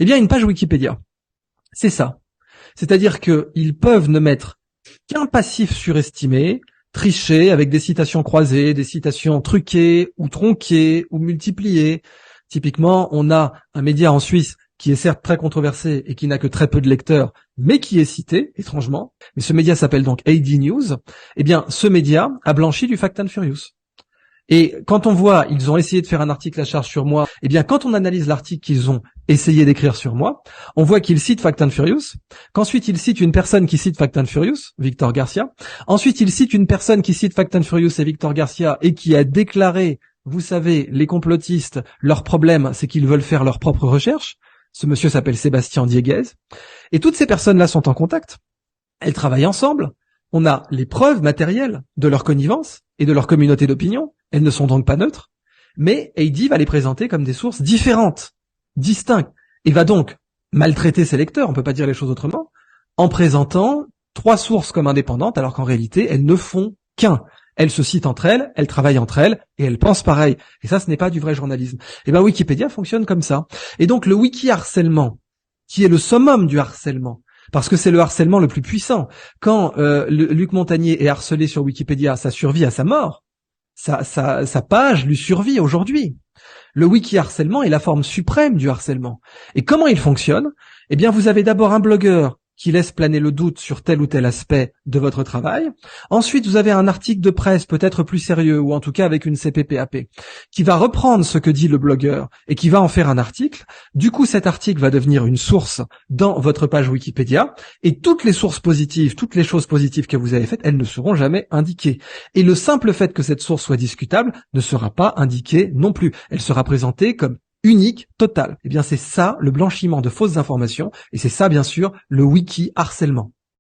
Eh bien, une page Wikipédia, c'est ça. C'est-à-dire qu'ils peuvent ne mettre qu'un passif surestimé, tricher avec des citations croisées, des citations truquées ou tronquées ou multipliées. Typiquement, on a un média en Suisse qui est certes très controversé et qui n'a que très peu de lecteurs, mais qui est cité, étrangement. Mais ce média s'appelle donc AD News. Eh bien, ce média a blanchi du Fact and Furious. Et quand on voit, ils ont essayé de faire un article à charge sur moi, eh bien, quand on analyse l'article qu'ils ont essayé d'écrire sur moi, on voit qu'ils citent Fact and Furious, qu'ensuite ils citent une personne qui cite Fact and Furious, Victor Garcia, ensuite ils citent une personne qui cite Fact and Furious et Victor Garcia et qui a déclaré, vous savez, les complotistes, leur problème, c'est qu'ils veulent faire leur propre recherche. Ce monsieur s'appelle Sébastien Dieguez. Et toutes ces personnes-là sont en contact. Elles travaillent ensemble. On a les preuves matérielles de leur connivence et de leur communauté d'opinion. Elles ne sont donc pas neutres. Mais AD va les présenter comme des sources différentes, distinctes, et va donc maltraiter ses lecteurs, on peut pas dire les choses autrement, en présentant 3 sources comme indépendantes, alors qu'en réalité, elles ne font qu'un. Elles se citent entre elles travaillent entre elles, et elles pensent pareil. Et ça, ce n'est pas du vrai journalisme. Et ben, Wikipédia fonctionne comme ça. Et donc, le wiki-harcèlement, qui est le summum du harcèlement, parce que c'est le harcèlement le plus puissant. Quand Luc Montagnier est harcelé sur Wikipédia, ça survit à sa mort. Sa page lui survit aujourd'hui. Le wiki-harcèlement est la forme suprême du harcèlement. Et comment il fonctionne? Eh bien, vous avez d'abord un blogueur qui laisse planer le doute sur tel ou tel aspect de votre travail. Ensuite, vous avez un article de presse peut-être plus sérieux, ou en tout cas avec une CPPAP, qui va reprendre ce que dit le blogueur et qui va en faire un article. Du coup, cet article va devenir une source dans votre page Wikipédia, et toutes les sources positives, toutes les choses positives que vous avez faites, elles ne seront jamais indiquées. Et le simple fait que cette source soit discutable ne sera pas indiqué non plus. Elle sera présentée comme unique, total. Eh bien, c'est ça, le blanchiment de fausses informations, et c'est ça, bien sûr, le wiki-harcèlement.